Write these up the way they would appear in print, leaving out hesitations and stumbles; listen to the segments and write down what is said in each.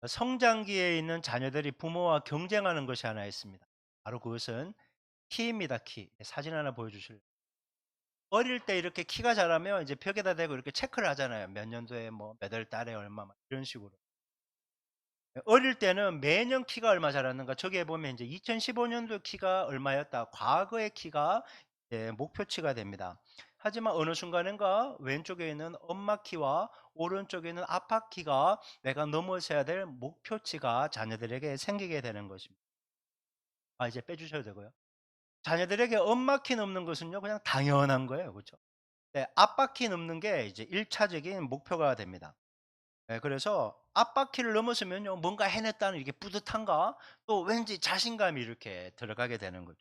성장기에 있는 자녀들이 부모와 경쟁하는 것이 하나 있습니다. 바로 그것은 키입니다, 키. 사진 하나 보여주실래요? 어릴 때 이렇게 키가 자라면 이제 벽에다 대고 이렇게 체크를 하잖아요. 몇 년도에 뭐 몇 월 달에 얼마 막 이런 식으로. 어릴 때는 매년 키가 얼마 자랐는가 저기에 보면 이제 2015 년도 키가 얼마였다. 과거의 키가 목표치가 됩니다. 하지만 어느 순간인가 왼쪽에 있는 엄마 키와 오른쪽에 있는 아빠 키가 내가 넘어서야 될 목표치가 자녀들에게 생기게 되는 것입니다. 이제 빼주셔도 되고요. 자녀들에게 엄마 키 넘는 것은요, 그냥 당연한 거예요. 그렇죠? 네, 아빠 키 넘는 게 이제 1차적인 목표가 됩니다. 그래서 앞바퀴를 넘었으면요, 뭔가 해냈다는 이게 뿌듯함과 또 왠지 자신감이 이렇게 들어가게 되는 거죠.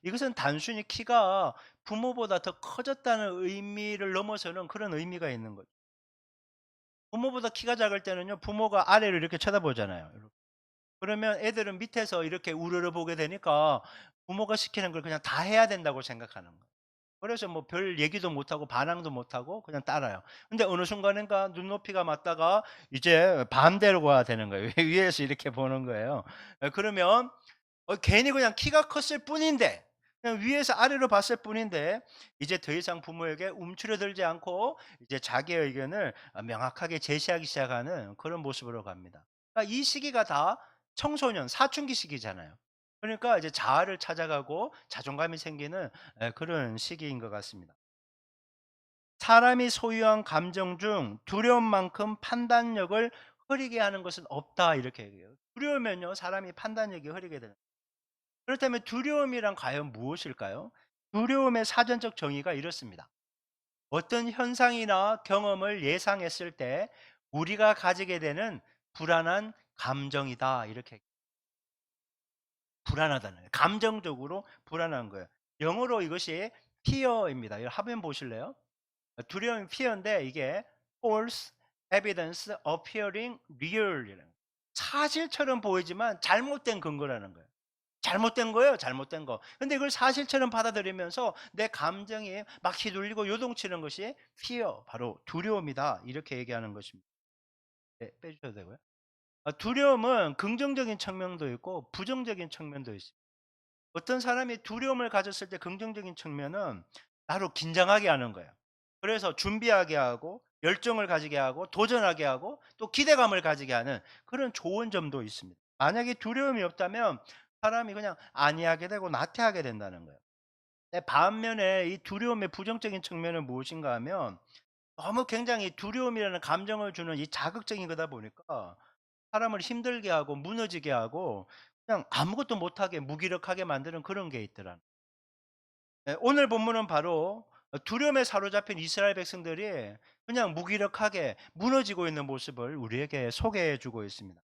이것은 단순히 키가 부모보다 더 커졌다는 의미를 넘어서는 그런 의미가 있는 거죠. 부모보다 키가 작을 때는요, 부모가 아래를 이렇게 쳐다보잖아요. 이렇게. 그러면 애들은 밑에서 이렇게 우러러 보게 되니까 부모가 시키는 걸 그냥 다 해야 된다고 생각하는 거예요. 그래서 뭐 별 얘기도 못하고 반항도 못하고 그냥 따라요. 근데 어느 순간인가 눈높이가 맞다가 이제 반대로가 되는 거예요. 위에서 이렇게 보는 거예요. 그러면 괜히 그냥 키가 컸을 뿐인데, 그냥 위에서 아래로 봤을 뿐인데 이제 더 이상 부모에게 움츠러들지 않고 이제 자기의 의견을 명확하게 제시하기 시작하는 그런 모습으로 갑니다. 그러니까 이 시기가 다 청소년 사춘기 시기잖아요. 그러니까 이제 자아를 찾아가고 자존감이 생기는 그런 시기인 것 같습니다. 사람이 소유한 감정 중 두려움만큼 판단력을 흐리게 하는 것은 없다 이렇게 얘기해요. 두려우면요 사람이 판단력이 흐리게 되는. 그렇다면 두려움이란 과연 무엇일까요? 두려움의 사전적 정의가 이렇습니다. 어떤 현상이나 경험을 예상했을 때 우리가 가지게 되는 불안한 감정이다 이렇게. 불안하다는 거예요. 감정적으로 불안한 거예요. 영어로 이것이 fear입니다. 이 화면 보실래요? 두려움이 fear인데 이게 false evidence appearing real 이라는 거예요. 사실처럼 보이지만 잘못된 근거라는 거예요. 잘못된 거예요, 잘못된 거. 근데 이걸 사실처럼 받아들이면서 내 감정이 막 휘둘리고 요동치는 것이 fear, 바로 두려움이다. 이렇게 얘기하는 것입니다. 네, 빼주셔도 되고요. 두려움은 긍정적인 측면도 있고 부정적인 측면도 있습니다. 어떤 사람이 두려움을 가졌을 때 긍정적인 측면은 나로 긴장하게 하는 거예요. 그래서 준비하게 하고 열정을 가지게 하고 도전하게 하고 또 기대감을 가지게 하는 그런 좋은 점도 있습니다. 만약에 두려움이 없다면 사람이 그냥 안이하게 되고 나태하게 된다는 거예요. 반면에 이 두려움의 부정적인 측면은 무엇인가 하면 너무 굉장히 두려움이라는 감정을 주는 이 자극적인 거다 보니까 사람을 힘들게 하고 무너지게 하고 그냥 아무것도 못하게 무기력하게 만드는 그런 게 있더라. 오늘 본문은 바로 두려움에 사로잡힌 이스라엘 백성들이 그냥 무기력하게 무너지고 있는 모습을 우리에게 소개해 주고 있습니다.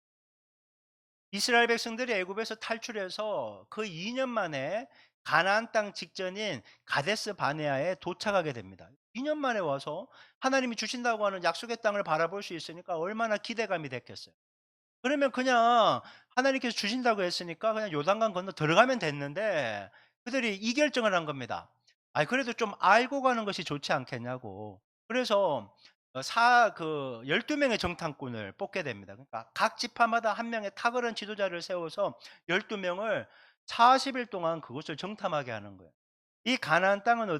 이스라엘 백성들이 애굽에서 탈출해서 그 2년 만에 가나안 땅 직전인 가데스 바네아에 도착하게 됩니다. 2년 만에 와서 하나님이 주신다고 하는 약속의 땅을 바라볼 수 있으니까 얼마나 기대감이 됐겠어요. 그러면 그냥 하나님께서 주신다고 했으니까 그냥 요단강 건너 들어가면 됐는데 그들이 이 결정을 한 겁니다. 그래도 좀 알고 가는 것이 좋지 않겠냐고. 그래서 사 그 12 명의 정탐꾼을 뽑게 됩니다. 그러니까 각 지파마다 한 명의 탁월한 지도자를 세워서 12 명을 40일 동안 그곳을 정탐하게 하는 거예요. 이 가나안 땅은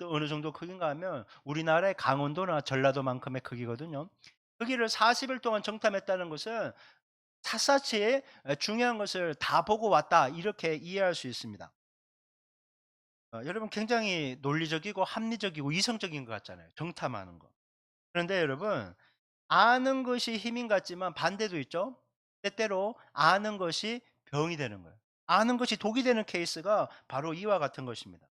어느 정도 크기인가 하면 우리나라의 강원도나 전라도만큼의 크기거든요. 거기를 40일 동안 정탐했다는 것은 샅샅이 중요한 것을 다 보고 왔다 이렇게 이해할 수 있습니다. 여러분 굉장히 논리적이고 합리적이고 이성적인 것 같잖아요, 정탐하는 거. 그런데 여러분 아는 것이 힘인 같지만 반대도 있죠. 때때로 아는 것이 병이 되는 거예요. 아는 것이 독이 되는 케이스가 바로 이와 같은 것입니다.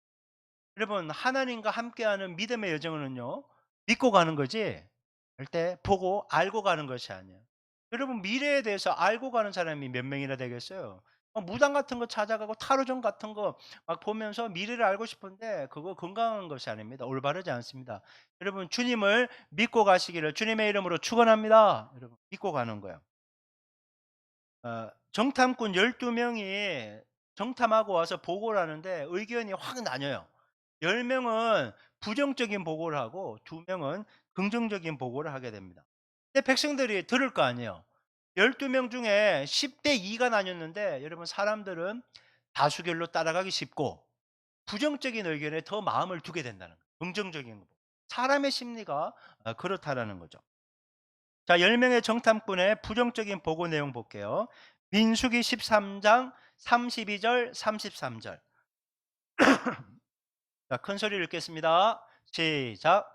여러분 하나님과 함께하는 믿음의 여정은요. 믿고 가는 거지 절대 보고 알고 가는 것이 아니에요. 여러분 미래에 대해서 알고 가는 사람이 몇 명이나 되겠어요? 무당 같은 거 찾아가고 타로점 같은 거 막 보면서 미래를 알고 싶은데 그거 건강한 것이 아닙니다. 올바르지 않습니다. 여러분 주님을 믿고 가시기를 주님의 이름으로 축원합니다. 여러분 믿고 가는 거예요. 정탐꾼 12 명이 정탐하고 와서 보고를 하는데 의견이 확 나뉘어요. 10 명은 부정적인 보고를 하고 2 명은 긍정적인 보고를 하게 됩니다. 근데 백성들이 들을 거 아니에요. 12명 중에 10대 2가 나뉘었는데 여러분 사람들은 다수결로 따라가기 쉽고 부정적인 의견에 더 마음을 두게 된다는 거예요. 긍정적인 거. 사람의 심리가 그렇다라는 거죠. 자, 10명의 정탐꾼의 부정적인 보고 내용 볼게요. 민수기 13장 32절 33절. 자, 큰 소리를 읽겠습니다. 시작.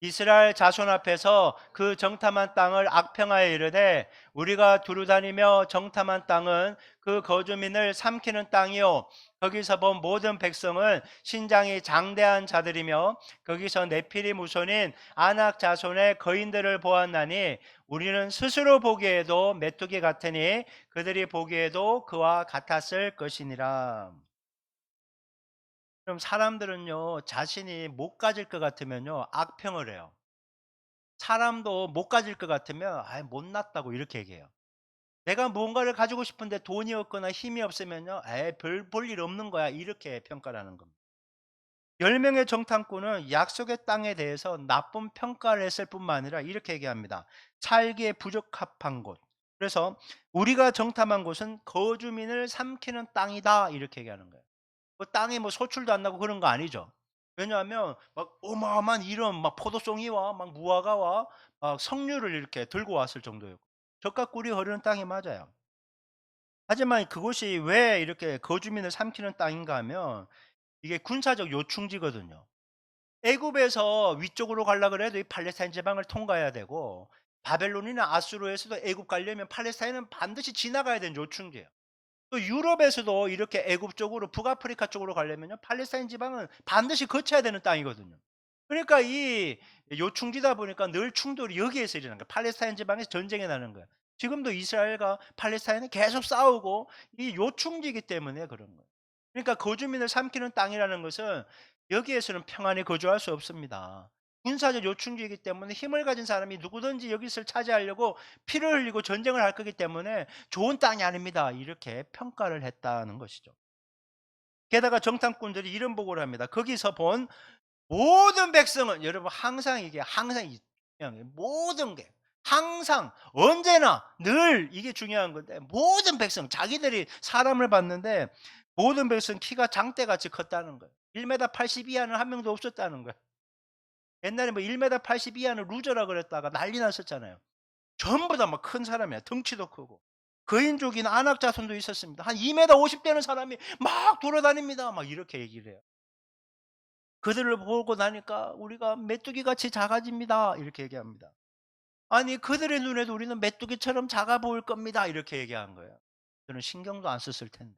이스라엘 자손 앞에서 그 정탐한 땅을 악평하여 이르되 우리가 두루 다니며 정탐한 땅은 그 거주민을 삼키는 땅이요 거기서 본 모든 백성은 신장이 장대한 자들이며 거기서 네피림 후손인 아낙 자손의 거인들을 보았나니 우리는 스스로 보기에도 메뚜기 같으니 그들이 보기에도 그와 같았을 것이니라. 그럼 사람들은요, 자신이 못 가질 것 같으면요, 악평을 해요. 사람도 못 가질 것 같으면, 아, 못났다고 이렇게 얘기해요. 내가 무언가를 가지고 싶은데 돈이 없거나 힘이 없으면요, 에, 볼 일 없는 거야. 이렇게 평가를 하는 겁니다. 10명의 정탐꾼은 약속의 땅에 대해서 나쁜 평가를 했을 뿐만 아니라 이렇게 얘기합니다. 살기에 부적합한 곳. 그래서 우리가 정탐한 곳은 거주민을 삼키는 땅이다. 이렇게 얘기하는 거예요. 그 땅에 뭐 소출도 안 나고 그런 거 아니죠. 왜냐하면 막 어마어마한 이런 막 포도송이 와, 막 무화과 와, 막 석류를 이렇게 들고 왔을 정도였고 젖과 꿀이 흐르는 땅이 맞아요. 하지만 그곳이 왜 이렇게 거주민을 삼키는 땅인가 하면 이게 군사적 요충지거든요. 애굽에서 위쪽으로 가려 그래도 이 팔레스타인 지방을 통과해야 되고 바벨론이나 아수르에서도 애굽 가려면 팔레스타인은 반드시 지나가야 되는 요충지예요. 또 유럽에서도 이렇게 애굽 쪽으로 북아프리카 쪽으로 가려면요 팔레스타인 지방은 반드시 거쳐야 되는 땅이거든요. 그러니까 이 요충지다 보니까 늘 충돌이 여기에서 일어나는 거예요. 팔레스타인 지방에서 전쟁이 나는 거예요. 지금도 이스라엘과 팔레스타인은 계속 싸우고 이 요충지이기 때문에 그런 거예요. 그러니까 거주민을 삼키는 땅이라는 것은 여기에서는 평안히 거주할 수 없습니다. 군사적 요충지이기 때문에 힘을 가진 사람이 누구든지 여기를 차지하려고 피를 흘리고 전쟁을 할 거기 때문에 좋은 땅이 아닙니다. 이렇게 평가를 했다는 것이죠. 게다가 정탐꾼들이 이런 보고를 합니다. 거기서 본 모든 백성은 여러분 항상 이게 항상 중요한 게 모든 게 항상 언제나 늘 이게 중요한 건데 모든 백성 자기들이 사람을 봤는데 모든 백성 키가 장대같이 컸다는 거예요. 1m 80 이하는 한 명도 없었다는 거예요. 옛날에 뭐 1m 80 이하는 루저라 그랬다가 난리 났었잖아요. 전부 다 막 큰 사람이야. 덩치도 크고. 거인족이나 안악 자손도 있었습니다. 한 2m 50 되는 사람이 막 돌아다닙니다. 막 이렇게 얘기를 해요. 그들을 보고 나니까 "우리가 메뚜기같이 작아집니다." 이렇게 얘기합니다. 아니 그들의 눈에도 "우리는 메뚜기처럼 작아 보일 겁니다." 이렇게 얘기한 거예요. 저는 신경도 안 썼을 텐데.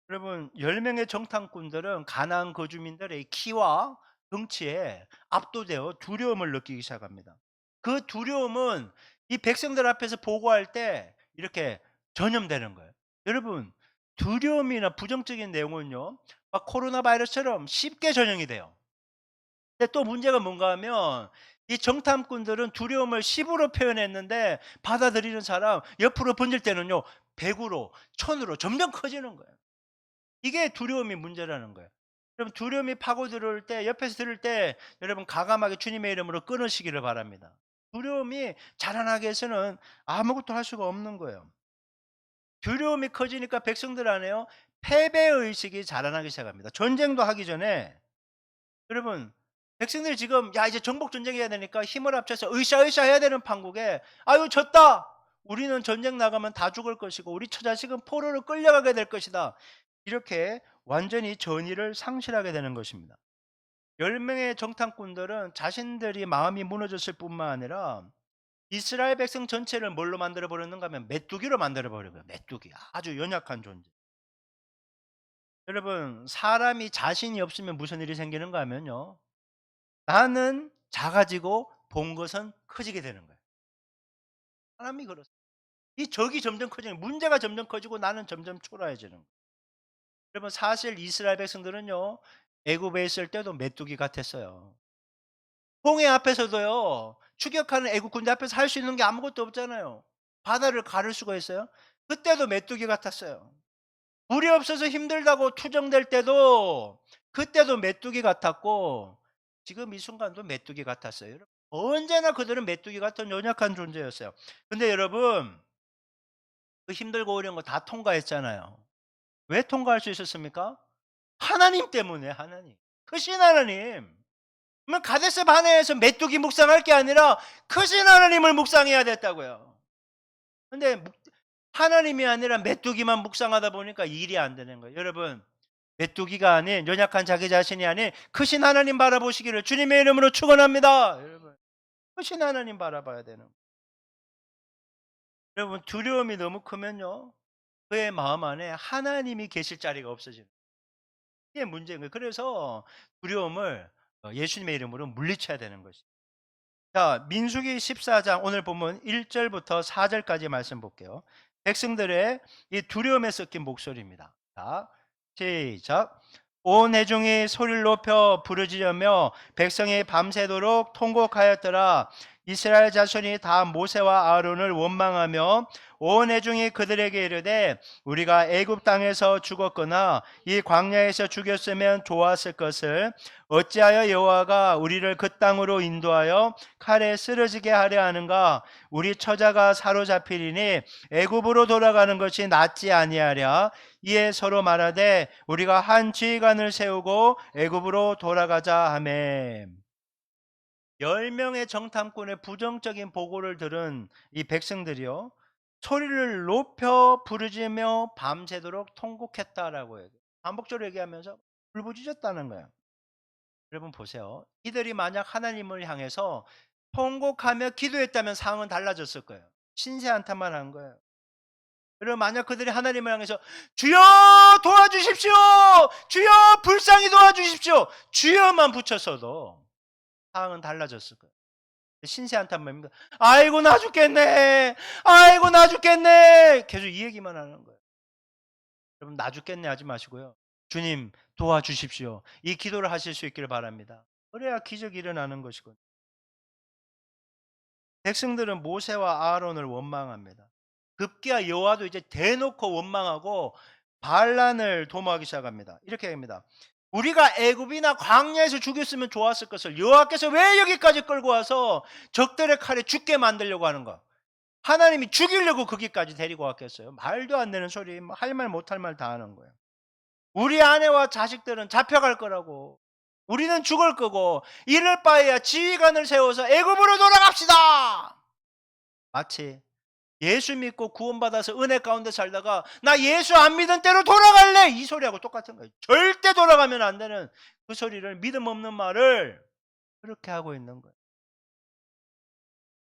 여러분 10 명의 정탐꾼들은 가나안 거주민들의 키와 덩치에 압도되어 두려움을 느끼기 시작합니다. 그 두려움은 이 백성들 앞에서 보고할 때 이렇게 전염되는 거예요. 여러분 두려움이나 부정적인 내용은요. 막 코로나 바이러스처럼 쉽게 전염이 돼요. 근데 또 문제가 뭔가 하면 이 정탐꾼들은 두려움을 10으로 표현했는데 받아들이는 사람 옆으로 번질 때는요. 100으로 1000으로 점점 커지는 거예요. 이게 두려움이 문제라는 거예요. 여러분 두려움이 파고들을 때 옆에서 들을 때 여러분 과감하게 주님의 이름으로 끊으시기를 바랍니다. 두려움이 자라나게 해서는 아무것도 할 수가 없는 거예요. 두려움이 커지니까 백성들 안에요. 패배의식이 자라나기 시작합니다. 전쟁도 하기 전에 여러분 백성들이 지금 야 이제 정복 전쟁해야 되니까 힘을 합쳐서 으쌰으쌰 해야 되는 판국에 아유 졌다. 우리는 전쟁 나가면 다 죽을 것이고 우리 처자식은 포로로 끌려가게 될 것이다. 이렇게 완전히 전의를 상실하게 되는 것입니다. 10명의 정탐꾼들은 자신들이 마음이 무너졌을 뿐만 아니라 이스라엘 백성 전체를 뭘로 만들어 버렸는가 하면 메뚜기로 만들어 버린 거예요. 메뚜기. 아주 연약한 존재. 여러분 사람이 자신이 없으면 무슨 일이 생기는가 하면요. 나는 작아지고 본 것은 커지게 되는 거예요. 사람이 그렇습니다. 이 적이 점점 커지는 문제가 점점 커지고 나는 점점 초라해지는 거예요. 여러분 사실 이스라엘 백성들은요. 애굽에 있을 때도 메뚜기 같았어요. 홍해 앞에서도요. 추격하는 애국 군대 앞에서 할 수 있는 게 아무것도 없잖아요. 바다를 가를 수가 있어요? 그때도 메뚜기 같았어요. 물이 없어서 힘들다고 투정될 때도 그때도 메뚜기 같았고 지금 이 순간도 메뚜기 같았어요. 언제나 그들은 메뚜기 같은 연약한 존재였어요. 근데 여러분 그 힘들고 어려운 거 다 통과했잖아요. 왜 통과할 수 있었습니까? 하나님 때문에 하나님. 크신 하나님. 그러면 가데스 바네에서 메뚜기 묵상할 게 아니라 크신 하나님을 묵상해야 됐다고요. 근데 하나님이 아니라 메뚜기만 묵상하다 보니까 일이 안 되는 거예요. 여러분 메뚜기가 아닌 연약한 자기 자신이 아닌 크신 하나님 바라보시기를 주님의 이름으로 축원합니다. 여러분 크신 하나님 바라봐야 되는 거예요. 여러분 두려움이 너무 크면요. 그의 마음 안에 하나님이 계실 자리가 없어지는 거예요. 이게 문제인 거예요. 그래서 두려움을 예수님의 이름으로 물리쳐야 되는 것이죠. 자, 민수기 14장 오늘 보면 1절부터 4절까지 말씀 볼게요. 백성들의 이 두려움에 섞인 목소리입니다. 자, 시작. 온 회중이 소리를 높여 부르짖으며 백성이 밤새도록 통곡하였더라. 이스라엘 자손이 다 모세와 아론을 원망하며 온 회중이 그들에게 이르되 우리가 애굽 땅에서 죽었거나 이 광야에서 죽였으면 좋았을 것을 어찌하여 여호와가 우리를 그 땅으로 인도하여 칼에 쓰러지게 하려 하는가? 우리 처자가 사로잡히리니 애굽으로 돌아가는 것이 낫지 아니하랴. 이에 서로 말하되 우리가 한 지휘관을 세우고 애굽으로 돌아가자 하매. 10명의 정탐꾼의 부정적인 보고를 들은 이 백성들이요. 소리를 높여 부르짖으며 밤새도록 통곡했다라고 해요. 반복적으로 얘기하면서 울부짖었다는 거예요. 여러분 보세요. 이들이 만약 하나님을 향해서 통곡하며 기도했다면 상황은 달라졌을 거예요. 신세 한탄만 한 거예요. 여러분 만약 그들이 하나님을 향해서 주여 도와주십시오. 주여 불쌍히 도와주십시오. 주여만 붙였어도 상황은 달라졌을 거예요. 신세 한탄만 합니다. 아이고 나 죽겠네. 아이고 나 죽겠네. 계속 이 얘기만 하는 거예요. 여러분 나 죽겠네 하지 마시고요. 주님 도와주십시오. 이 기도를 하실 수 있기를 바랍니다. 그래야 기적이 일어나는 것이거든요. 백성들은 모세와 아론을 원망합니다. 급기야 여호와도 이제 대놓고 원망하고 반란을 도모하기 시작합니다. 이렇게 합니다. 우리가 애굽이나 광야에서 죽였으면 좋았을 것을 여호와께서 왜 여기까지 끌고 와서 적들의 칼에 죽게 만들려고 하는가? 하나님이 죽이려고 거기까지 데리고 왔겠어요? 말도 안 되는 소리, 할 말 못할 말 다 하는 거예요. 우리 아내와 자식들은 잡혀갈 거라고. 우리는 죽을 거고 이럴 바에야 지휘관을 세워서 애굽으로 돌아갑시다. 마치 예수 믿고 구원받아서 은혜 가운데 살다가 나 예수 안 믿은 때로 돌아갈래 이 소리하고 똑같은 거예요. 절대 돌아가면 안 되는 그 소리를 믿음 없는 말을 그렇게 하고 있는 거예요.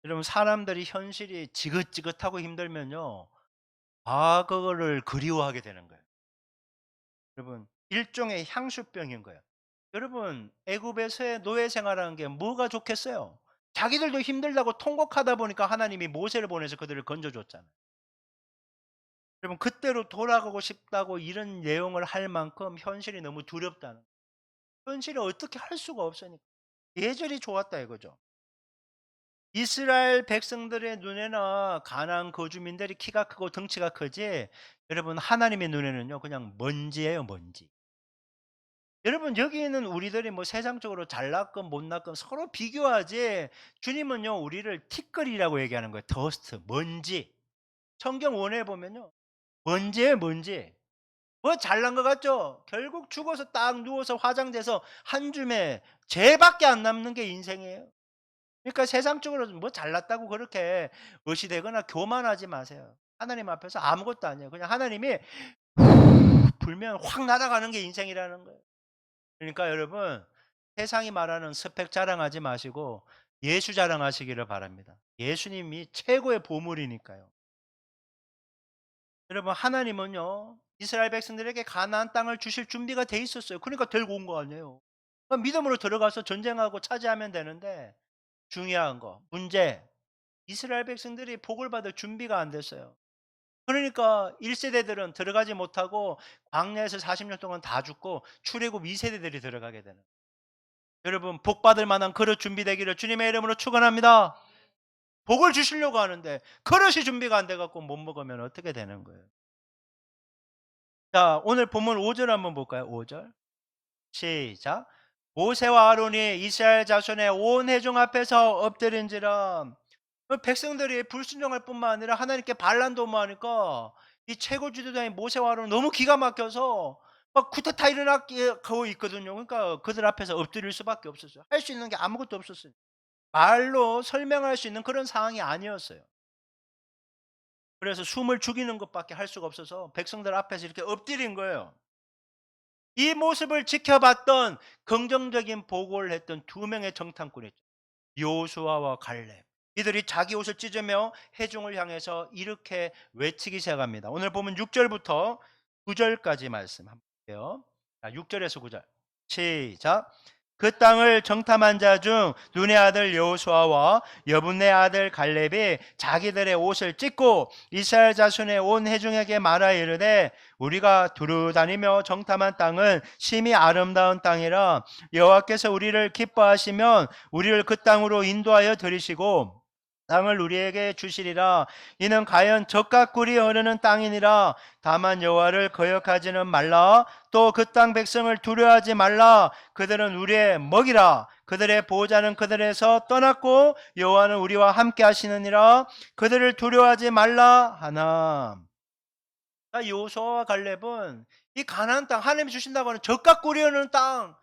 여러분 사람들이 현실이 지긋지긋하고 힘들면요 과거를 그리워하게 되는 거예요. 여러분 일종의 향수병인 거예요. 여러분 애굽에서의 노예 생활하는 게 뭐가 좋겠어요? 자기들도 힘들다고 통곡하다 보니까 하나님이 모세를 보내서 그들을 건져줬잖아요. 여러분 그때로 돌아가고 싶다고 이런 내용을 할 만큼 현실이 너무 두렵다는 거예요. 현실이 어떻게 할 수가 없으니까 예절이 좋았다 이거죠. 이스라엘 백성들의 눈에는 가나안 거주민들이 키가 크고 덩치가 크지 여러분 하나님의 눈에는요 그냥 먼지예요 먼지. 여러분 여기 있는 우리들이 뭐 세상적으로 잘났건 못났건 서로 비교하지 주님은요 우리를 티끌이라고 얘기하는 거예요. 더스트 먼지. 성경 원어에 보면요 먼지예요 먼지. 뭐 잘난 것 같죠? 결국 죽어서 딱 누워서 화장돼서 한 줌에 죄밖에 안 남는 게 인생이에요. 그러니까 세상적으로 뭐 잘났다고 그렇게 의시되거나 교만하지 마세요. 하나님 앞에서 아무것도 아니에요. 그냥 하나님이 불면 확 날아가는 게 인생이라는 거예요. 그러니까 여러분 세상이 말하는 스펙 자랑하지 마시고 예수 자랑하시기를 바랍니다. 예수님이 최고의 보물이니까요. 여러분 하나님은요 이스라엘 백성들에게 가나안 땅을 주실 준비가 돼 있었어요. 그러니까 들고 온 거 아니에요. 그럼 믿음으로 들어가서 전쟁하고 차지하면 되는데 중요한 거 문제 이스라엘 백성들이 복을 받을 준비가 안 됐어요. 그러니까 1세대들은 들어가지 못하고 광야에서 40년 동안 다 죽고 출애굽 2세대들이 들어가게 되는 거예요. 여러분 복 받을 만한 그릇 준비되기를 주님의 이름으로 축원합니다. 복을 주시려고 하는데 그릇이 준비가 안 돼 갖고 못 먹으면 어떻게 되는 거예요? 자, 오늘 본문 5절 한번 볼까요? 5절. 시작. 모세와 아론이 이스라엘 자손의 온 회중 앞에서 엎드린지라. 백성들이 불순종할 뿐만 아니라 하나님께 반란도 하니까 이 최고 지도자인 모세와 아론은 너무 기가 막혀서 막 쿠데타 일어나고 있거든요. 그러니까 그들 앞에서 엎드릴 수밖에 없었어요. 할 수 있는 게 아무것도 없었어요. 말로 설명할 수 있는 그런 상황이 아니었어요. 그래서 숨을 죽이는 것밖에 할 수가 없어서 백성들 앞에서 이렇게 엎드린 거예요. 이 모습을 지켜봤던 긍정적인 보고를 했던 두 명의 정탐꾼이 있죠. 요수아와 갈렙. 이들이 자기 옷을 찢으며 회중을 향해서 이렇게 외치기 시작합니다. 오늘 보면 6절부터 9절까지 말씀 한번 볼게요. 6절에서 9절. 시작. 그 땅을 정탐한 자 중 눈의 아들 여호수아와 여분네 아들 갈렙이 자기들의 옷을 찢고 이스라엘 자손의 온 회중에게 말하 이르되 우리가 두루 다니며 정탐한 땅은 심히 아름다운 땅이라 여호와께서 우리를 기뻐하시면 우리를 그 땅으로 인도하여 들이시고 땅을 우리에게 주시리라. 이는 가연 젖과 꿀이 흐르는 땅이니라. 다만 여호와를 거역하지는 말라. 또 그 땅 백성을 두려워하지 말라. 그들은 우리의 먹이라. 그들의 보호자는 그들에서 떠났고 여호와는 우리와 함께 하시느니라. 그들을 두려워하지 말라 하나. 여호수아와 갈렙은 이 가나안 땅 하나님이 주신다고 하는 젖과 꿀이 흐르는 땅,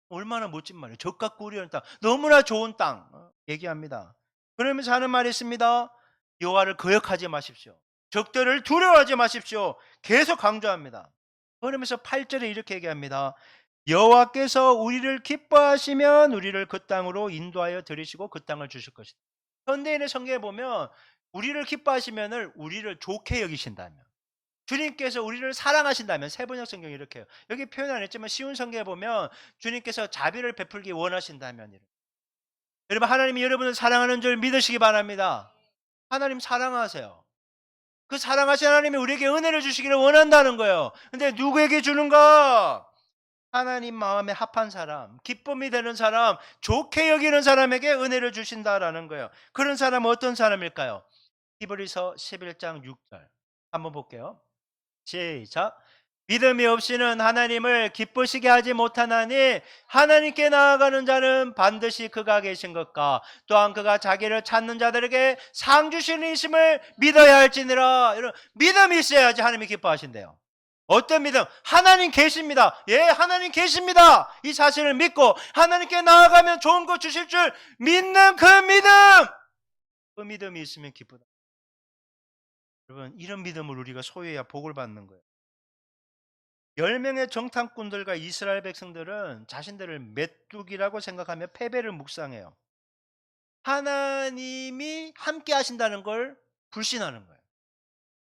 얼마나 멋진 말이에요. 젖과 꿀이 흐르는 땅, 너무나 좋은 땅 얘기합니다. 그러면서 하는 말이 있습니다. 여호와를 거역하지 마십시오. 적들을 두려워하지 마십시오. 계속 강조합니다. 그러면서 8절에 이렇게 얘기합니다. 여호와께서 우리를 기뻐하시면 우리를 그 땅으로 인도하여 들이시고 그 땅을 주실 것이다. 현대인의 성경에 보면 우리를 기뻐하시면을 우리를 좋게 여기신다면, 주님께서 우리를 사랑하신다면, 세번역 성경이 이렇게 해요. 여기 표현 안 했지만 쉬운 성경에 보면 주님께서 자비를 베풀기 원하신다면, 여러분 하나님이 여러분을 사랑하는 줄 믿으시기 바랍니다. 하나님 사랑하세요. 그 사랑하신 하나님이 우리에게 은혜를 주시기를 원한다는 거예요. 근데 누구에게 주는가? 하나님 마음에 합한 사람, 기쁨이 되는 사람, 좋게 여기는 사람에게 은혜를 주신다라는 거예요. 그런 사람은 어떤 사람일까요? 히브리서 11장 6절 한번 볼게요. 시작. 믿음이 없이는 하나님을 기쁘시게 하지 못하나니 하나님께 나아가는 자는 반드시 그가 계신 것과 또한 그가 자기를 찾는 자들에게 상 주시는 이심을 믿어야 할지니라. 여러분, 믿음이 있어야지 하나님이 기뻐하신대요. 어떤 믿음? 하나님 계십니다. 예, 하나님 계십니다. 이 사실을 믿고 하나님께 나아가면 좋은 거 주실 줄 믿는 그 믿음. 그 믿음이 있으면 기쁘다. 여러분, 이런 믿음을 우리가 소유해야 복을 받는 거예요. 10명의 정탐꾼들과 이스라엘 백성들은 자신들을 메뚜기라고 생각하며 패배를 묵상해요. 하나님이 함께 하신다는 걸 불신하는 거예요.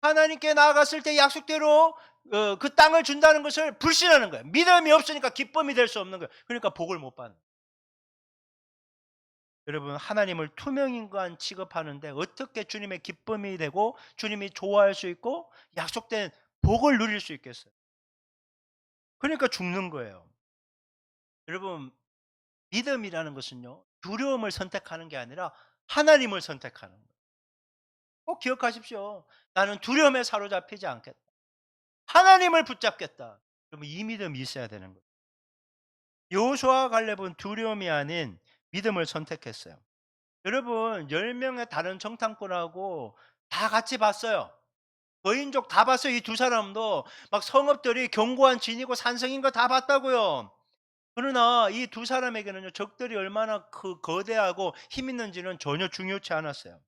하나님께 나아갔을 때 약속대로 그 땅을 준다는 것을 불신하는 거예요. 믿음이 없으니까 기쁨이 될 수 없는 거예요. 그러니까 복을 못 받는 거예요. 여러분, 하나님을 투명인간 취급하는데 어떻게 주님의 기쁨이 되고 주님이 좋아할 수 있고 약속된 복을 누릴 수 있겠어요? 그러니까 죽는 거예요. 여러분, 믿음이라는 것은요, 두려움을 선택하는 게 아니라 하나님을 선택하는 거예요. 꼭 기억하십시오. 나는 두려움에 사로잡히지 않겠다. 하나님을 붙잡겠다. 여러분, 이 믿음이 있어야 되는 거예요. 여호수아와 갈렙은 두려움이 아닌 믿음을 선택했어요. 여러분, 10명의 다른 정탐꾼하고 다 같이 봤어요. 거인족 다 봤어요. 이 두 사람도 막 성읍들이 견고한 진이고 산성인 거 다 봤다고요. 그러나 이 두 사람에게는요, 적들이 얼마나 거대하고 힘 있는지는 전혀 중요치 않았어요.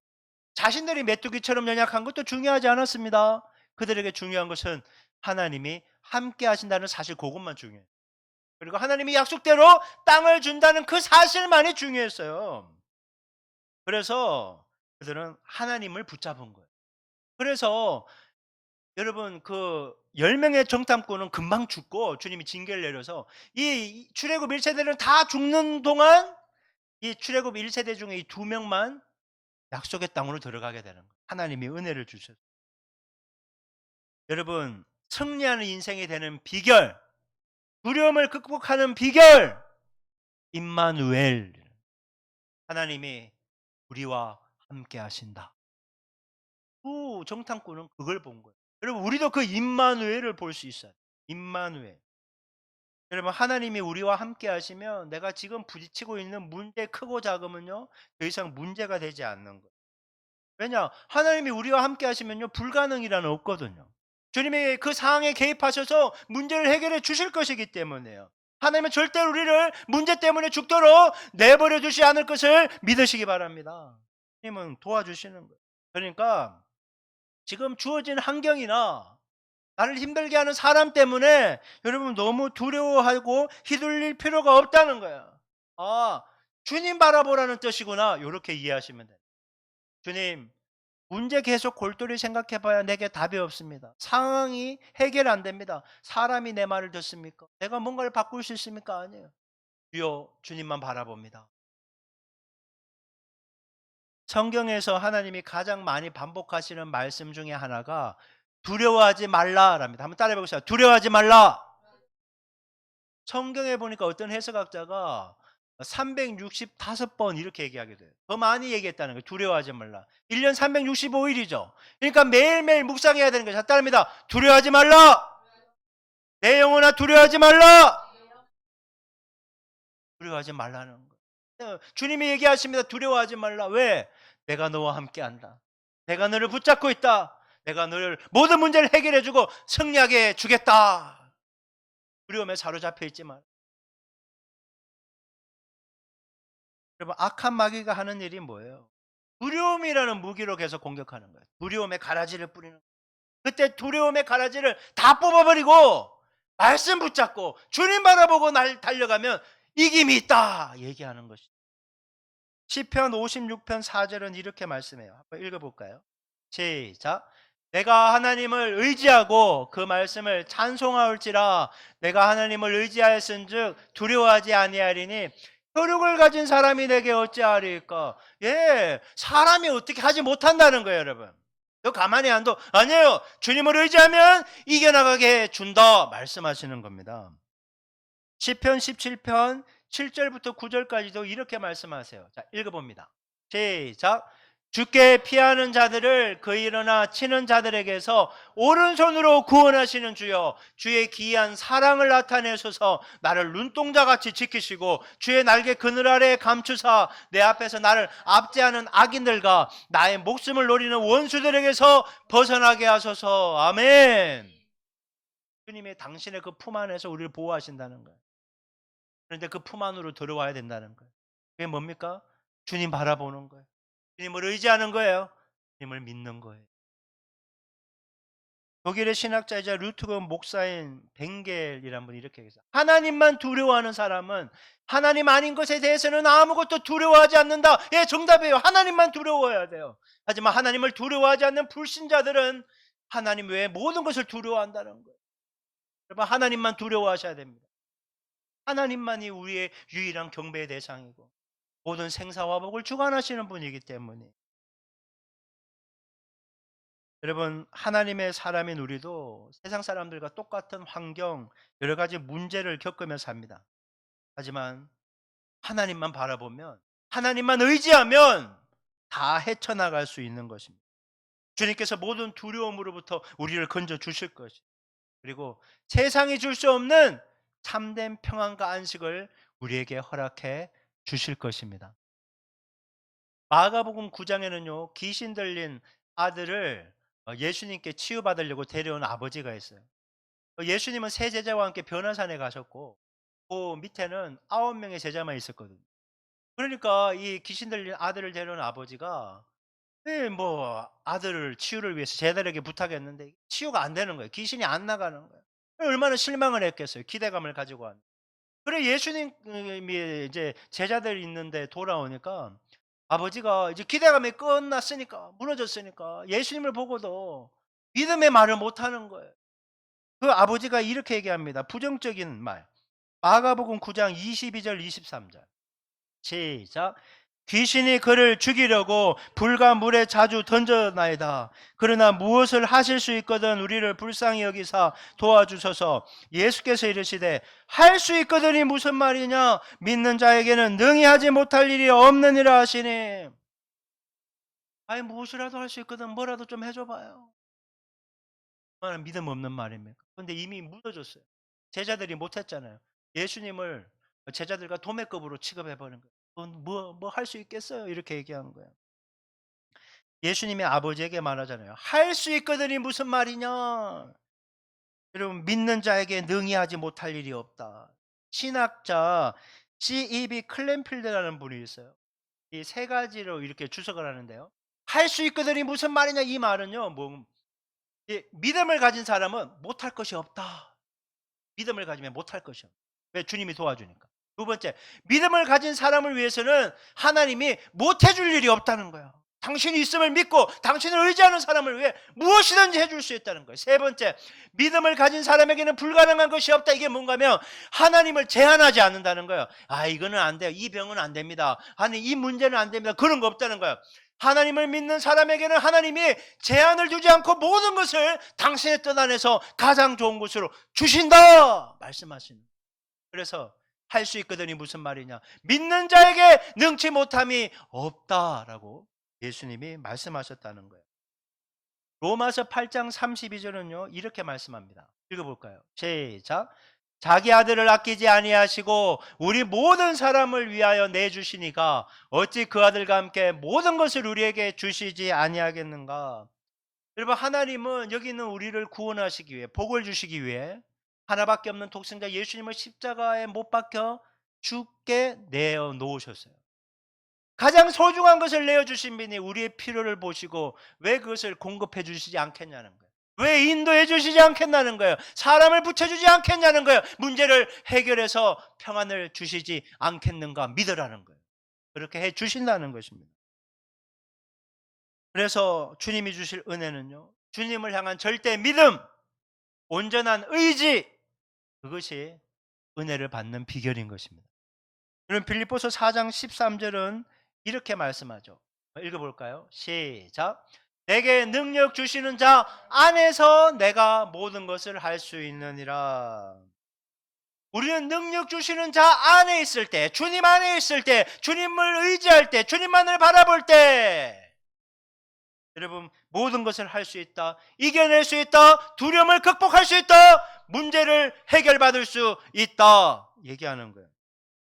자신들이 메뚜기처럼 연약한 것도 중요하지 않았습니다. 그들에게 중요한 것은 하나님이 함께 하신다는 사실, 그것만 중요해요. 그리고 하나님이 약속대로 땅을 준다는 그 사실만이 중요했어요. 그래서 그들은 하나님을 붙잡은 거예요. 그래서 여러분, 그 10명의 정탐꾼은 금방 죽고 주님이 징계를 내려서 이 출애굽 1세대는 다 죽는 동안 이 출애굽 1세대 중에 이 두 명만 약속의 땅으로 들어가게 되는 거예요. 하나님이 은혜를 주셔서. 여러분, 승리하는 인생이 되는 비결, 두려움을 극복하는 비결, 임마누엘, 하나님이 우리와 함께 하신다. 그 정탐꾼은 그걸 본 거예요. 여러분, 우리도 그 임마누엘을 볼 수 있어요. 임마누엘. 여러분 하나님이 우리와 함께 하시면 내가 지금 부딪히고 있는 문제 크고 작으면요 더 이상 문제가 되지 않는 거예요. 왜냐? 하나님이 우리와 함께 하시면요 불가능이라는 없거든요. 주님이 그 상황에 개입하셔서 문제를 해결해 주실 것이기 때문에요. 하나님은 절대로 우리를 문제 때문에 죽도록 내버려 두지 않을 것을 믿으시기 바랍니다. 주님은 도와주시는 거예요. 그러니까 지금 주어진 환경이나 나를 힘들게 하는 사람 때문에 여러분 너무 두려워하고 휘둘릴 필요가 없다는 거예요. 아, 주님 바라보라는 뜻이구나. 이렇게 이해하시면 돼요. 주님, 문제 계속 골똘히 생각해 봐야 내게 답이 없습니다. 상황이 해결 안 됩니다. 사람이 내 말을 듣습니까? 내가 뭔가를 바꿀 수 있습니까? 아니에요. 주여, 주님만 바라봅니다. 성경에서 하나님이 가장 많이 반복하시는 말씀 중에 하나가 두려워하지 말라랍니다. 한번 따라해 보겠습니다. 두려워하지 말라. 성경에 보니까 어떤 해석학자가 365번 이렇게 얘기하게 돼요. 더 많이 얘기했다는 거예요. 두려워하지 말라. 1년 365일이죠. 그러니까 매일매일 묵상해야 되는 거예요. 자, 따릅니다. 두려워하지 말라. 내 영혼아 두려워하지 말라. 두려워하지 말라는 거예요. 주님이 얘기하십니다. 두려워하지 말라. 왜? 내가 너와 함께한다. 내가 너를 붙잡고 있다. 내가 너를 모든 문제를 해결해 주고 승리하게 주겠다. 두려움에 사로잡혀 있지 말. 여러분 악한 마귀가 하는 일이 뭐예요? 두려움이라는 무기로 계속 공격하는 거예요. 두려움의 가라지를 뿌리는 거예요. 그때 두려움의 가라지를 다 뽑아버리고 말씀 붙잡고 주님 바라보고 날 달려가면 이김이 있다 얘기하는 것이죠. 시편 56편 4절은 이렇게 말씀해요. 한번 읽어볼까요? 시작. 내가 하나님을 의지하고 그 말씀을 찬송하올지라 내가 하나님을 의지하였은즉 두려워하지 아니하리니 혈육을 가진 사람이 내게 어찌하리까. 예, 사람이 어떻게 하지 못한다는 거예요, 여러분. 너 가만히 안 둬. 아니에요. 주님을 의지하면 이겨나가게 준다 말씀하시는 겁니다. 시편 17편 7절부터 9절까지도 이렇게 말씀하세요. 자, 읽어봅니다. 시작. 주께 피하는 자들을 그 일어나 치는 자들에게서 오른손으로 구원하시는 주여, 주의 기이한 사랑을 나타내소서. 나를 눈동자같이 지키시고 주의 날개 그늘 아래 감추사 내 앞에서 나를 압제하는 악인들과 나의 목숨을 노리는 원수들에게서 벗어나게 하소서. 아멘. 주님이 당신의 그 품 안에서 우리를 보호하신다는 거예요. 그런데 그 품 안으로 들어와야 된다는 거예요. 그게 뭡니까? 주님 바라보는 거예요. 주님을 의지하는 거예요. 주님을 믿는 거예요. 독일의 신학자이자 루트거 목사인 벵겔이라는 분이 이렇게 얘기했어요. 하나님만 두려워하는 사람은 하나님 아닌 것에 대해서는 아무것도 두려워하지 않는다. 예, 정답이에요. 하나님만 두려워해야 돼요. 하지만 하나님을 두려워하지 않는 불신자들은 하나님 외에 모든 것을 두려워한다는 거예요. 여러분 하나님만 두려워하셔야 됩니다. 하나님만이 우리의 유일한 경배의 대상이고 모든 생사화복을 주관하시는 분이기 때문에 여러분 하나님의 사람인 우리도 세상 사람들과 똑같은 환경 여러 가지 문제를 겪으며 삽니다. 하지만 하나님만 바라보면 하나님만 의지하면 다 헤쳐나갈 수 있는 것입니다. 주님께서 모든 두려움으로부터 우리를 건져 주실 것이 그리고 세상이 줄 수 없는 참된 평안과 안식을 우리에게 허락해 주실 것입니다. 마가복음 9장에는요 귀신 들린 아들을 예수님께 치유받으려고 데려온 아버지가 있어요. 예수님은 세 제자와 함께 변화산에 가셨고 그 밑에는 9명의 제자만 있었거든요. 그러니까 이 귀신 들린 아들을 데려온 아버지가 뭐 아들을 치유를 위해서 제자들에게 부탁했는데 치유가 안 되는 거예요. 귀신이 안 나가는 거예요. 얼마나 실망을 했겠어요. 기대감을 가지고 왔는데. 그래 예수님이 이제 제자들이 있는데 돌아오니까 아버지가 이제 기대감이 끝났으니까 무너졌으니까 예수님을 보고도 믿음의 말을 못하는 거예요. 그 아버지가 이렇게 얘기합니다. 부정적인 말. 마가복음 9장 22절 23절. 시작. 귀신이 그를 죽이려고 불과 물에 자주 던져나이다. 그러나 무엇을 하실 수 있거든 우리를 불쌍히 여기사 도와주소서. 예수께서 이르시되 할 수 있거든이 무슨 말이냐? 믿는 자에게는 능히 하지 못할 일이 없느니라 하시니. 아니 무엇이라도 할 수 있거든 뭐라도 좀 해줘봐요. 얼마나 믿음 없는 말입니까? 그런데 이미 묻어졌어요. 제자들이 못했잖아요. 예수님을 제자들과 도매급으로 취급해 버린 거예요. 뭐 할 수 있겠어요?" 이렇게 얘기한 거예요. 예수님이 아버지에게 말하잖아요. "할 수 있거든이 무슨 말이냐." 여러분, 믿는 자에게 능히 하지 못할 일이 없다. 신학자 C.E.B. 클랜필드라는 분이 있어요. 이 세 가지로 이렇게 주석을 하는데요. "할 수 있거든이 무슨 말이냐." 이 말은요. 이 믿음을 가진 사람은 못할 것이 없다. 믿음을 가지면 못할 것이 없다. 왜? 주님이 도와주니까. 두 번째, 믿음을 가진 사람을 위해서는 하나님이 못해 줄 일이 없다는 거예요. 당신이 있음을 믿고 당신을 의지하는 사람을 위해 무엇이든지 해줄 수 있다는 거예요. 세 번째, 믿음을 가진 사람에게는 불가능한 것이 없다. 이게 뭔가 하면 하나님을 제한하지 않는다는 거예요. 아, 이거는 안 돼요. 이 병은 안 됩니다. 아니, 이 문제는 안 됩니다. 그런 거 없다는 거예요. 하나님을 믿는 사람에게는 하나님이 제한을 두지 않고 모든 것을 당신의 뜻 안에서 가장 좋은 것으로 주신다 말씀하시는. 그래서 할 수 있거든이 무슨 말이냐, 믿는 자에게 능치 못함이 없다라고 예수님이 말씀하셨다는 거예요. 로마서 8장 32절은요 이렇게 말씀합니다. 읽어볼까요? 시작. 자기 아들을 아끼지 아니하시고 우리 모든 사람을 위하여 내주시니까 어찌 그 아들과 함께 모든 것을 우리에게 주시지 아니하겠는가. 여러분, 하나님은 여기 있는 우리를 구원하시기 위해, 복을 주시기 위해 하나밖에 없는 독생자 예수님을 십자가에 못 박혀 죽게 내어 놓으셨어요. 가장 소중한 것을 내어주신 분이 우리의 필요를 보시고 왜 그것을 공급해 주시지 않겠냐는 거예요. 왜 인도해 주시지 않겠냐는 거예요. 사람을 붙여주지 않겠냐는 거예요. 문제를 해결해서 평안을 주시지 않겠는가 믿으라는 거예요. 그렇게 해 주신다는 것입니다. 그래서 주님이 주실 은혜는요, 주님을 향한 절대 믿음, 온전한 의지, 그것이 은혜를 받는 비결인 것입니다. 그럼 빌립보서 4장 13절은 이렇게 말씀하죠. 읽어볼까요? 시작. 내게 능력 주시는 자 안에서 내가 모든 것을 할 수 있느니라. 우리는 능력 주시는 자 안에 있을 때, 주님 안에 있을 때, 주님을 의지할 때, 주님만을 바라볼 때 여러분, 모든 것을 할 수 있다, 이겨낼 수 있다, 두려움을 극복할 수 있다, 문제를 해결받을 수 있다 얘기하는 거예요.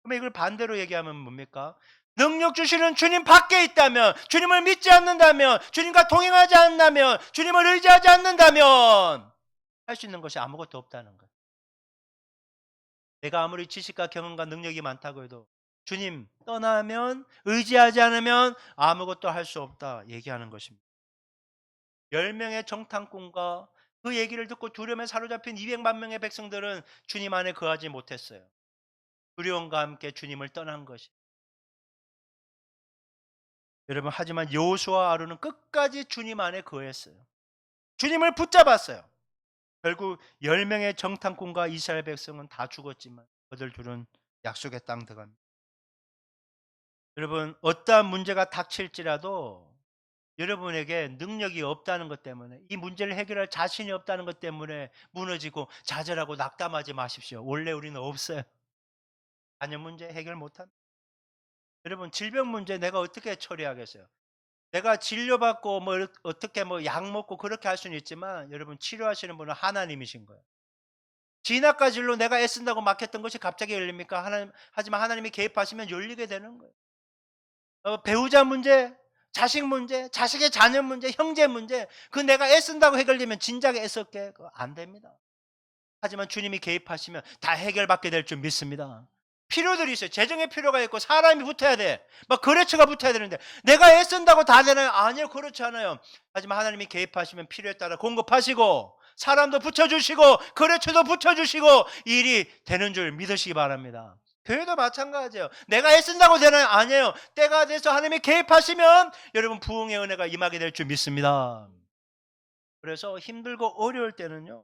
그럼 이걸 반대로 얘기하면 뭡니까? 능력 주시는 주님 밖에 있다면, 주님을 믿지 않는다면, 주님과 동행하지 않는다면, 주님을 의지하지 않는다면 할 수 있는 것이 아무것도 없다는 거예요. 내가 아무리 지식과 경험과 능력이 많다고 해도 주님 떠나면, 의지하지 않으면 아무것도 할 수 없다 얘기하는 것입니다. 10명의 정탐꾼과 그 얘기를 듣고 두려움에 사로잡힌 200만 명의 백성들은 주님 안에 거하지 못했어요. 두려움과 함께 주님을 떠난 것이. 여러분, 하지만 여호수아와 아론은 끝까지 주님 안에 거했어요. 주님을 붙잡았어요. 결국 10명의 정탐꾼과 이스라엘 백성은 다 죽었지만 그들 둘은 약속의 땅 들어갑니다. 여러분, 어떠한 문제가 닥칠지라도 여러분에게 능력이 없다는 것 때문에, 이 문제를 해결할 자신이 없다는 것 때문에 무너지고 좌절하고 낙담하지 마십시오. 원래 우리는 없어요. 자녀 문제 해결 못합니다. 여러분, 질병 문제 내가 어떻게 처리하겠어요? 내가 진료받고 뭐 어떻게 뭐 약 먹고 그렇게 할 수는 있지만 여러분, 치료하시는 분은 하나님이신 거예요. 진압과 진로 내가 애쓴다고 막혔던 것이 갑자기 열립니까? 하지만 하나님이 개입하시면 열리게 되는 거예요. 배우자 문제, 자식 문제, 자식의 자녀 문제, 형제 문제, 그 내가 애쓴다고 해결되면 진작에 애썼게? 그거 안 됩니다. 하지만 주님이 개입하시면 다 해결받게 될 줄 믿습니다. 필요들이 있어요. 재정의 필요가 있고 사람이 붙어야 돼. 막 거래처가 붙어야 되는데 내가 애쓴다고 다 되나요? 아니요, 그렇지 않아요. 하지만 하나님이 개입하시면 필요에 따라 공급하시고 사람도 붙여주시고 거래처도 붙여주시고 일이 되는 줄 믿으시기 바랍니다. 교회도 마찬가지예요. 내가 애쓴다고 되나요? 아니에요. 때가 돼서 하나님이 개입하시면 여러분 부흥의 은혜가 임하게 될 줄 믿습니다. 그래서 힘들고 어려울 때는요,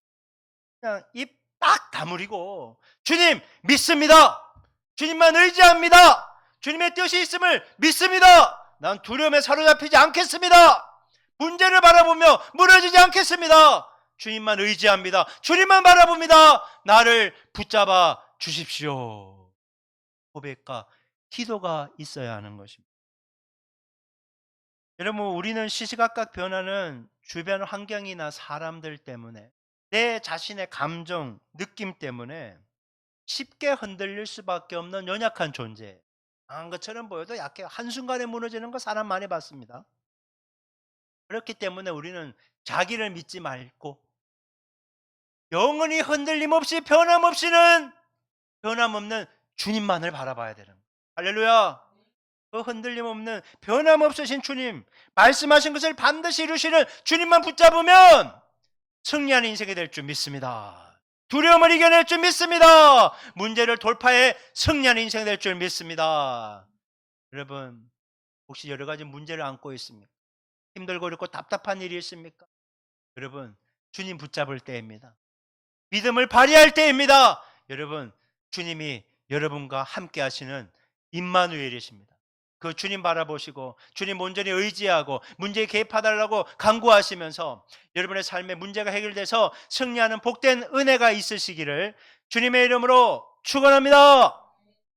그냥 입 딱 다물이고 주님 믿습니다. 주님만 의지합니다. 주님의 뜻이 있음을 믿습니다. 난 두려움에 사로잡히지 않겠습니다. 문제를 바라보며 무너지지 않겠습니다. 주님만 의지합니다. 주님만 바라봅니다. 나를 붙잡아 주십시오. 고백과 기도가 있어야 하는 것입니다. 여러분, 우리는 시시각각 변하는 주변 환경이나 사람들 때문에, 내 자신의 감정, 느낌 때문에 쉽게 흔들릴 수밖에 없는 연약한 존재. 강한 것처럼 보여도 약해. 한순간에 무너지는 거 사람 많이 봤습니다. 그렇기 때문에 우리는 자기를 믿지 말고 영원히 흔들림 없이 변함없는 주님만을 바라봐야 되는 거예요. 할렐루야. 그 흔들림 없는 변함없으신 주님, 말씀하신 것을 반드시 이루시는 주님만 붙잡으면 승리하는 인생이 될 줄 믿습니다. 두려움을 이겨낼 줄 믿습니다. 문제를 돌파해 승리하는 인생이 될 줄 믿습니다. 여러분, 혹시 여러 가지 문제를 안고 있습니까? 힘들고 어렵고 답답한 일이 있습니까? 여러분, 주님 붙잡을 때입니다. 믿음을 발휘할 때입니다. 여러분, 주님이 여러분과 함께 하시는 임마누엘이십니다. 그 주님 바라보시고 주님 온전히 의지하고 문제에 개입하달라고 간구하시면서 여러분의 삶에 문제가 해결돼서 승리하는 복된 은혜가 있으시기를 주님의 이름으로 축원합니다.